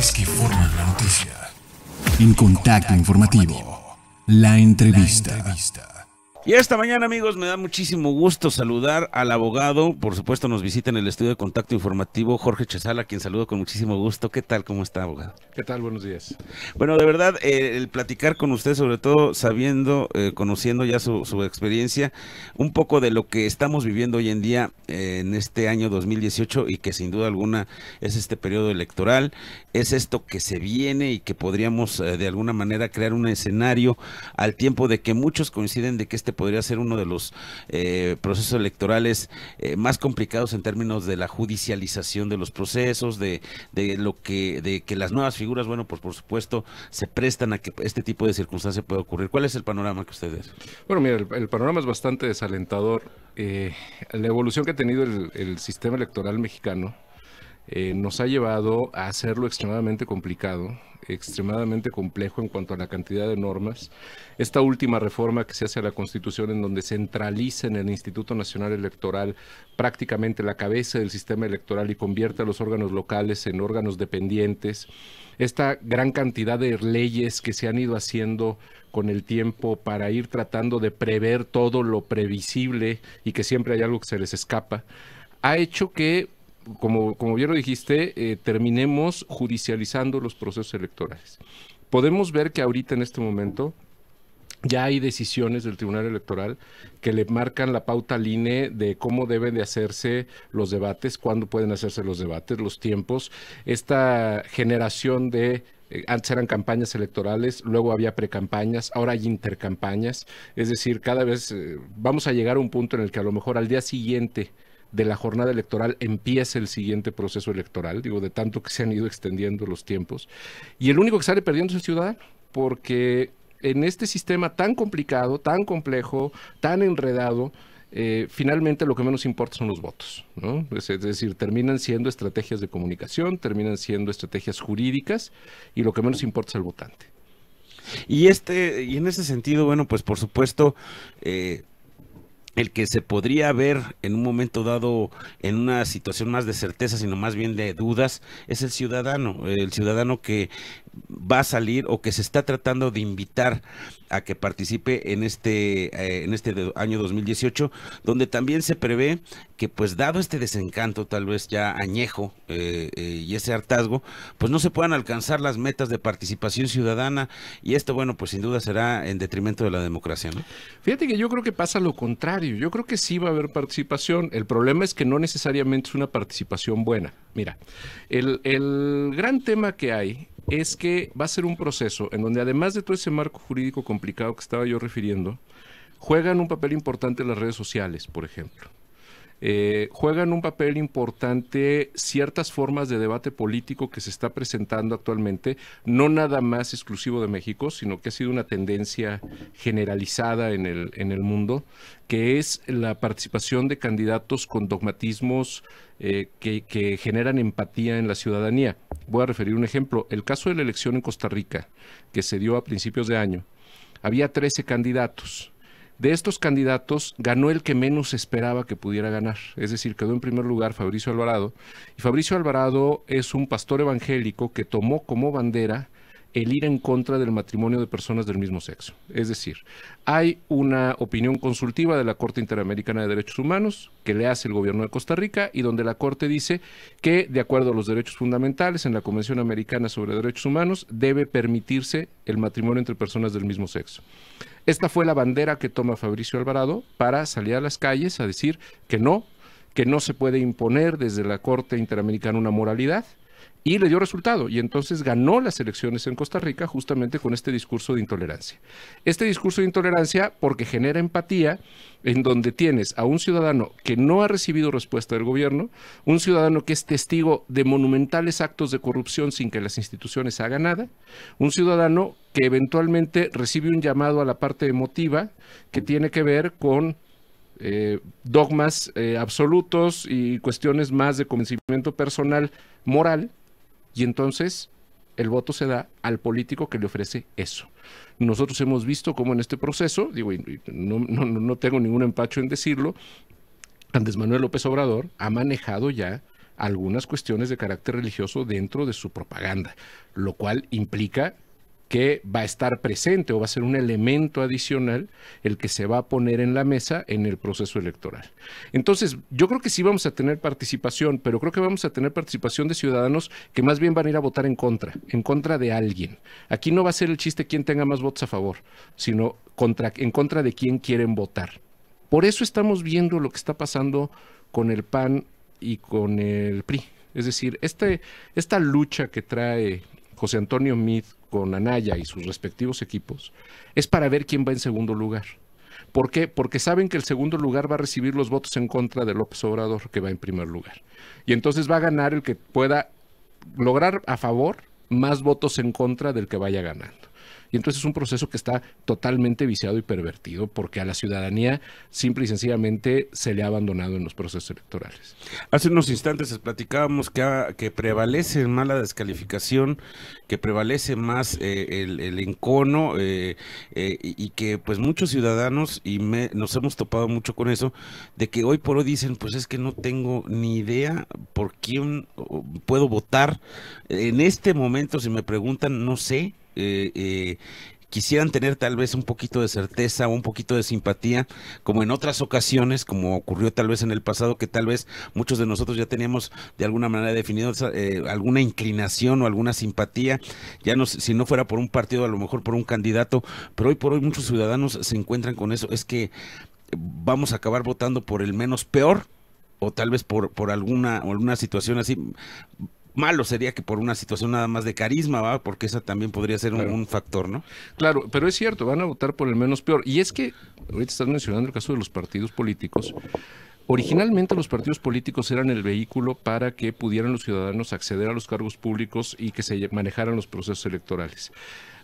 voces que forman la noticia. En Contacto Informativo, la entrevista. Y esta mañana, amigos, me da muchísimo gusto saludar al abogado. Por supuesto, nos visita en el estudio de Contacto Informativo Jorge Chazal, a quien saludo con muchísimo gusto. ¿Qué tal? ¿Cómo está, abogado? ¿Qué tal? Buenos días. Bueno, de verdad, el platicar con usted, sobre todo sabiendo, conociendo ya su experiencia, un poco de lo que estamos viviendo hoy en día en este año 2018 y que sin duda alguna es este periodo electoral, es esto que se viene y que podríamos de alguna manera crear un escenario al tiempo de que muchos coinciden de que este podría ser uno de los procesos electorales más complicados en términos de la judicialización de los procesos, de que las nuevas figuras, bueno, pues por supuesto se prestan a que este tipo de circunstancias pueda ocurrir. ¿Cuál es el panorama que ustedes? Bueno, mira, el panorama es bastante desalentador. La evolución que ha tenido el sistema electoral mexicano nos ha llevado a hacerlo extremadamente complicado, extremadamente complejo en cuanto a la cantidad de normas. Esta última reforma que se hace a la Constitución, en donde centraliza en el Instituto Nacional Electoral prácticamente la cabeza del sistema electoral y convierte a los órganos locales en órganos dependientes. Esta gran cantidad de leyes que se han ido haciendo con el tiempo para ir tratando de prever todo lo previsible y que siempre hay algo que se les escapa, ha hecho que, como bien lo dijiste, terminemos judicializando los procesos electorales. Podemos ver que ahorita en este momento ya hay decisiones del Tribunal Electoral que le marcan la pauta al INE de cómo deben de hacerse los debates, cuándo pueden hacerse los debates, los tiempos. Esta generación de antes eran campañas electorales, luego había precampañas, ahora hay intercampañas. Es decir, cada vez vamos a llegar a un punto en el que a lo mejor al día siguiente de la jornada electoral empieza el siguiente proceso electoral, digo, de tanto que se han ido extendiendo los tiempos. Y el único que sale perdiendo es el ciudadano, porque en este sistema tan complicado, tan complejo, tan enredado, finalmente lo que menos importa son los votos, ¿no? Es decir, terminan siendo estrategias de comunicación, terminan siendo estrategias jurídicas, y lo que menos importa es el votante. Y en ese sentido, bueno, pues por supuesto, el que se podría ver en un momento dado en una situación más de certeza, sino más bien de dudas, es el ciudadano que va a salir o que se está tratando de invitar a que participe en este año 2018, donde también se prevé que, pues dado este desencanto tal vez ya añejo y ese hartazgo, pues no se puedan alcanzar las metas de participación ciudadana, y esto, bueno, pues sin duda será en detrimento de la democracia, ¿no? Fíjate que yo creo que pasa lo contrario. Yo creo que sí va a haber participación. El problema es que no necesariamente es una participación buena. Mira, el gran tema que hay es que va a ser un proceso en donde, además de todo ese marco jurídico complicado que estaba yo refiriendo, juegan un papel importante las redes sociales, por ejemplo. Juegan un papel importante ciertas formas de debate político que se está presentando actualmente, no nada más exclusivo de México, sino que ha sido una tendencia generalizada en el mundo, que es la participación de candidatos con dogmatismos que generan empatía en la ciudadanía. Voy a referir un ejemplo. El caso de la elección en Costa Rica, que se dio a principios de año, había 13 candidatos. De estos candidatos ganó el que menos esperaba que pudiera ganar, es decir, quedó en primer lugar Fabricio Alvarado, y Fabricio Alvarado es un pastor evangélico que tomó como bandera el ir en contra del matrimonio de personas del mismo sexo. Es decir, hay una opinión consultiva de la Corte Interamericana de Derechos Humanos que le hace el gobierno de Costa Rica, y donde la Corte dice que, de acuerdo a los derechos fundamentales en la Convención Americana sobre Derechos Humanos, debe permitirse el matrimonio entre personas del mismo sexo. Esta fue la bandera que toma Fabricio Alvarado para salir a las calles a decir que no se puede imponer desde la Corte Interamericana una moralidad, y le dio resultado, y entonces ganó las elecciones en Costa Rica justamente con este discurso de intolerancia. Este discurso de intolerancia porque genera empatía, en donde tienes a un ciudadano que no ha recibido respuesta del gobierno, un ciudadano que es testigo de monumentales actos de corrupción sin que las instituciones hagan nada, un ciudadano que eventualmente recibe un llamado a la parte emotiva que tiene que ver con dogmas absolutos y cuestiones más de convencimiento personal, moral, y entonces el voto se da al político que le ofrece eso. Nosotros hemos visto cómo en este proceso, digo, no tengo ningún empacho en decirlo, Andrés Manuel López Obrador ha manejado ya algunas cuestiones de carácter religioso dentro de su propaganda, lo cual implica que va a estar presente o va a ser un elemento adicional el que se va a poner en la mesa en el proceso electoral. Entonces, yo creo que sí vamos a tener participación, pero creo que vamos a tener participación de ciudadanos que más bien van a ir a votar en contra de alguien. Aquí no va a ser el chiste quién tenga más votos a favor, sino en contra de quién quieren votar. Por eso estamos viendo lo que está pasando con el PAN y con el PRI. Es decir, esta lucha que trae José Antonio Meade con Anaya y sus respectivos equipos es para ver quién va en segundo lugar. ¿Por qué? Porque saben que el segundo lugar va a recibir los votos en contra de López Obrador, que va en primer lugar. Y entonces va a ganar el que pueda lograr a favor más votos en contra del que vaya ganando. Y entonces es un proceso que está totalmente viciado y pervertido porque a la ciudadanía simple y sencillamente se le ha abandonado en los procesos electorales. Hace unos instantes platicábamos que prevalece más la descalificación, que prevalece más el encono y que pues muchos ciudadanos, nos hemos topado mucho con eso, de que hoy por hoy dicen, pues es que no tengo ni idea por quién puedo votar. En este momento, si me preguntan, no sé. Quisieran tener tal vez un poquito de certeza o un poquito de simpatía, como en otras ocasiones, como ocurrió tal vez en el pasado, que tal vez muchos de nosotros ya teníamos de alguna manera definido alguna inclinación o alguna simpatía, ya no, si no fuera por un partido, a lo mejor por un candidato, pero hoy por hoy muchos ciudadanos se encuentran con eso, es que vamos a acabar votando por el menos peor, o tal vez por alguna situación así. Malo sería que por una situación nada más de carisma, ¿va? Porque esa también podría ser un factor, ¿no? Claro, pero es cierto, van a votar por el menos peor. Y es que, ahorita estás mencionando el caso de los partidos políticos. Originalmente los partidos políticos eran el vehículo para que pudieran los ciudadanos acceder a los cargos públicos y que se manejaran los procesos electorales.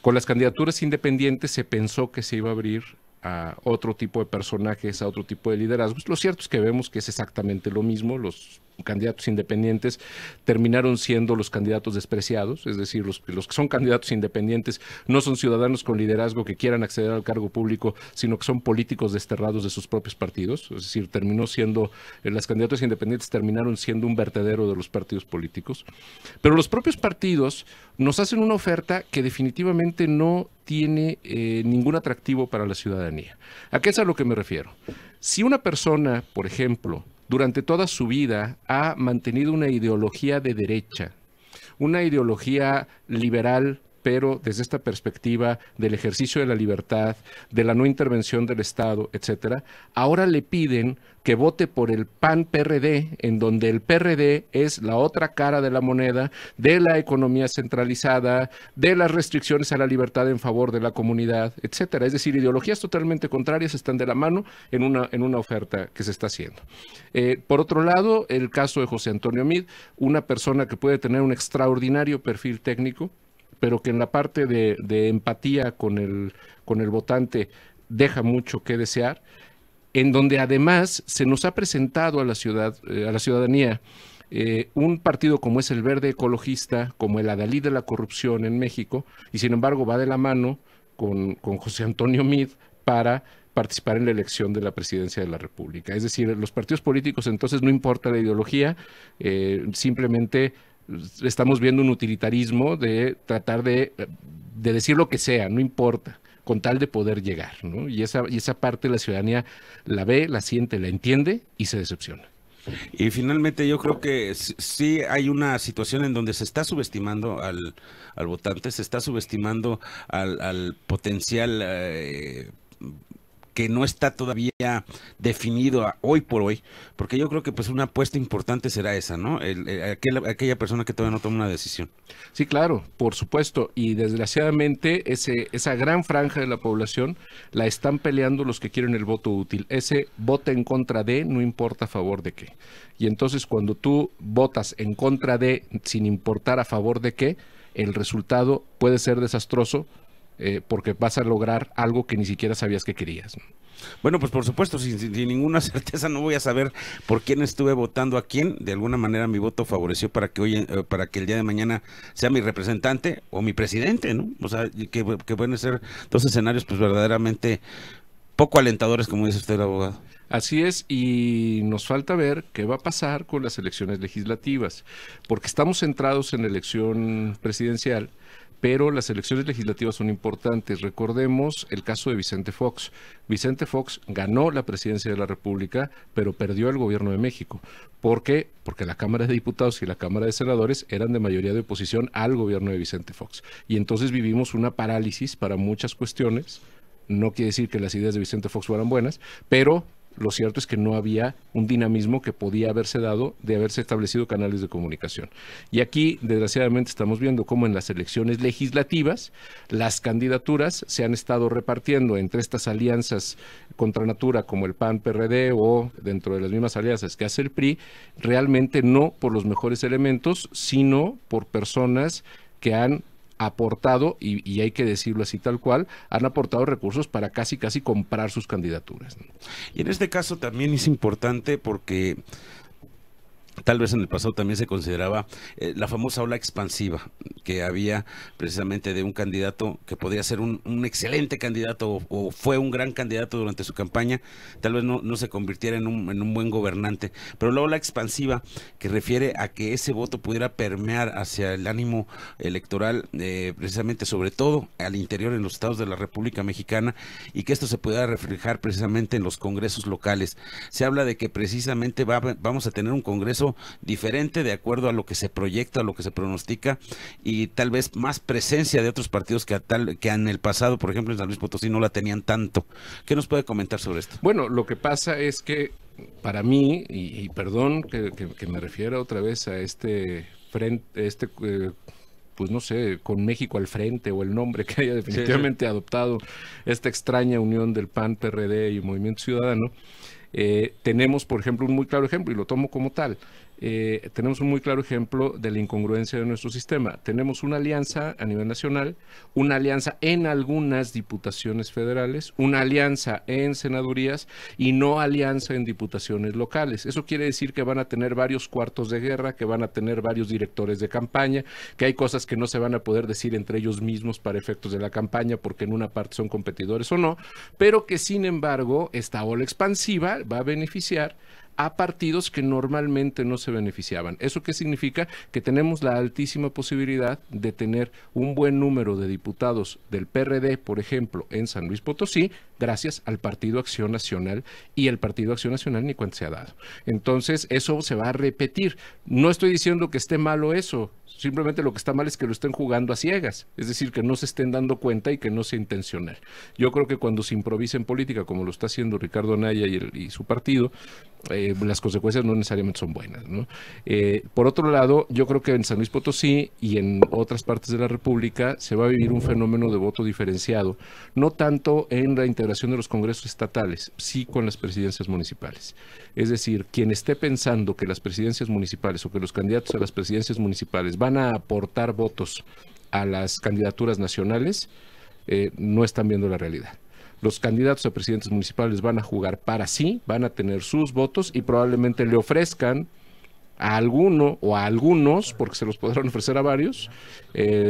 Con las candidaturas independientes se pensó que se iba a abrir a otro tipo de personajes, a otro tipo de liderazgos. Lo cierto es que vemos que es exactamente lo mismo. Los candidatos independientes terminaron siendo los candidatos despreciados, es decir, los que son candidatos independientes no son ciudadanos con liderazgo que quieran acceder al cargo público, sino que son políticos desterrados de sus propios partidos, es decir, las candidaturas independientes terminaron siendo un vertedero de los partidos políticos, pero los propios partidos nos hacen una oferta que definitivamente no tiene ningún atractivo para la ciudadanía. ¿A qué es a lo que me refiero? Si una persona, por ejemplo, durante toda su vida ha mantenido una ideología de derecha, una ideología liberal, pero desde esta perspectiva del ejercicio de la libertad, de la no intervención del Estado, etcétera, ahora le piden que vote por el PAN-PRD, en donde el PRD es la otra cara de la moneda de la economía centralizada, de las restricciones a la libertad en favor de la comunidad, etcétera. Es decir, ideologías totalmente contrarias están de la mano en una oferta que se está haciendo. Por otro lado, el caso de José Antonio Meade, una persona que puede tener un extraordinario perfil técnico, pero que en la parte de empatía con el votante deja mucho que desear, en donde además se nos ha presentado a la ciudadanía un partido como es el Verde Ecologista, como el adalid de la corrupción en México, y sin embargo va de la mano con José Antonio Meade para participar en la elección de la presidencia de la República. Es decir, los partidos políticos entonces no importa la ideología, simplemente estamos viendo un utilitarismo de tratar de decir lo que sea, no importa, con tal de poder llegar, ¿no? Y esa parte la ciudadanía la ve, la siente, la entiende y se decepciona. Y finalmente yo creo que sí hay una situación en donde se está subestimando al votante, se está subestimando al potencial que no está todavía definido hoy por hoy, porque yo creo que pues una apuesta importante será esa, ¿no? Aquella persona que todavía no toma una decisión. Sí, claro, por supuesto, y desgraciadamente esa gran franja de la población la están peleando los que quieren el voto útil, ese vota en contra de, no importa a favor de qué, y entonces cuando tú votas en contra de, sin importar a favor de qué, el resultado puede ser desastroso, porque vas a lograr algo que ni siquiera sabías que querías, ¿no? Bueno, pues por supuesto, sin ninguna certeza no voy a saber por quién estuve votando a quién. De alguna manera mi voto favoreció para que el día de mañana sea mi representante o mi presidente, ¿no? O sea, que pueden ser dos escenarios pues verdaderamente poco alentadores, como dice usted, abogado. Así es, y nos falta ver qué va a pasar con las elecciones legislativas, porque estamos centrados en la elección presidencial, pero las elecciones legislativas son importantes. Recordemos el caso de Vicente Fox. Vicente Fox ganó la presidencia de la República, pero perdió el gobierno de México. ¿Por qué? Porque la Cámara de Diputados y la Cámara de Senadores eran de mayoría de oposición al gobierno de Vicente Fox. Y entonces vivimos una parálisis para muchas cuestiones. No quiere decir que las ideas de Vicente Fox fueran buenas, pero lo cierto es que no había un dinamismo que podía haberse dado de haberse establecido canales de comunicación. Y aquí, desgraciadamente, estamos viendo cómo en las elecciones legislativas las candidaturas se han estado repartiendo entre estas alianzas contra natura como el PAN-PRD o dentro de las mismas alianzas que hace el PRI, realmente no por los mejores elementos, sino por personas que han aportado, y hay que decirlo así tal cual, han aportado recursos para casi comprar sus candidaturas, ¿no? Y en este caso también es importante porque tal vez en el pasado también se consideraba la famosa ola expansiva que había precisamente de un candidato que podía ser un excelente candidato o fue un gran candidato durante su campaña, tal vez no se convirtiera en un buen gobernante, pero la ola expansiva que refiere a que ese voto pudiera permear hacia el ánimo electoral, precisamente sobre todo al interior en los estados de la República Mexicana, y que esto se pudiera reflejar precisamente en los congresos locales. Se habla de que precisamente vamos a tener un congreso diferente de acuerdo a lo que se proyecta, a lo que se pronostica, y tal vez más presencia de otros partidos que en el pasado, por ejemplo en San Luis Potosí, no la tenían tanto. ¿Qué nos puede comentar sobre esto? Bueno, lo que pasa es que para mí, y perdón que me refiera otra vez a este frente, pues no sé, con México al frente, o el nombre que haya definitivamente adoptado esta extraña unión del PAN, PRD y Movimiento Ciudadano, tenemos, por ejemplo, un muy claro ejemplo, y lo tomo como tal. Tenemos un muy claro ejemplo de la incongruencia de nuestro sistema. Tenemos una alianza a nivel nacional, una alianza en algunas diputaciones federales, una alianza en senadurías y no alianza en diputaciones locales. Eso quiere decir que van a tener varios cuartos de guerra, que van a tener varios directores de campaña, que hay cosas que no se van a poder decir entre ellos mismos para efectos de la campaña porque en una parte son competidores o no, pero que sin embargo esta ola expansiva va a beneficiar a partidos que normalmente no se beneficiaban. ¿Eso qué significa? Que tenemos la altísima posibilidad de tener un buen número de diputados del PRD, por ejemplo, en San Luis Potosí, gracias al Partido Acción Nacional, y el Partido Acción Nacional ni cuenta se ha dado. Entonces, eso se va a repetir. No estoy diciendo que esté malo eso, simplemente lo que está mal es que lo estén jugando a ciegas, es decir, que no se estén dando cuenta y que no sea intencional. Yo creo que cuando se improvisa en política, como lo está haciendo Ricardo Anaya y su partido, las consecuencias no necesariamente son buenas, ¿no? Por otro lado, yo creo que en San Luis Potosí y en otras partes de la República se va a vivir un fenómeno de voto diferenciado, no tanto en la integración de los congresos estatales, sí con las presidencias municipales. Es decir, quien esté pensando que las presidencias municipales o que los candidatos a las presidencias municipales van a aportar votos a las candidaturas nacionales, no están viendo la realidad. Los candidatos a presidentes municipales van a jugar para sí, van a tener sus votos y probablemente le ofrezcan a alguno o a algunos, porque se los podrán ofrecer a varios,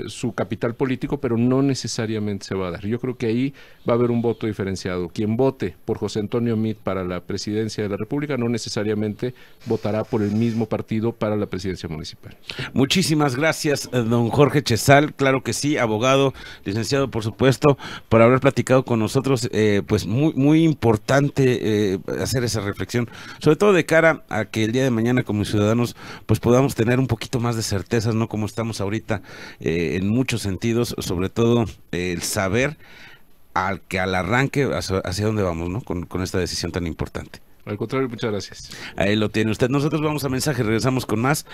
su capital político, pero no necesariamente se va a dar. Yo creo que ahí va a haber un voto diferenciado. Quien vote por José Antonio Meade para la presidencia de la República no necesariamente votará por el mismo partido para la presidencia municipal. Muchísimas gracias, don Jorge Chezal, claro que sí, abogado, licenciado por supuesto, por haber platicado con nosotros, pues muy importante hacer esa reflexión, sobre todo de cara a que el día de mañana como ciudadanos pues podamos tener un poquito más de certezas, no como estamos ahorita en muchos sentidos, sobre todo el saber al arranque hacia dónde vamos, ¿no? Con esta decisión tan importante. Al contrario, muchas gracias. Ahí lo tiene usted. Nosotros vamos a mensaje, regresamos con más.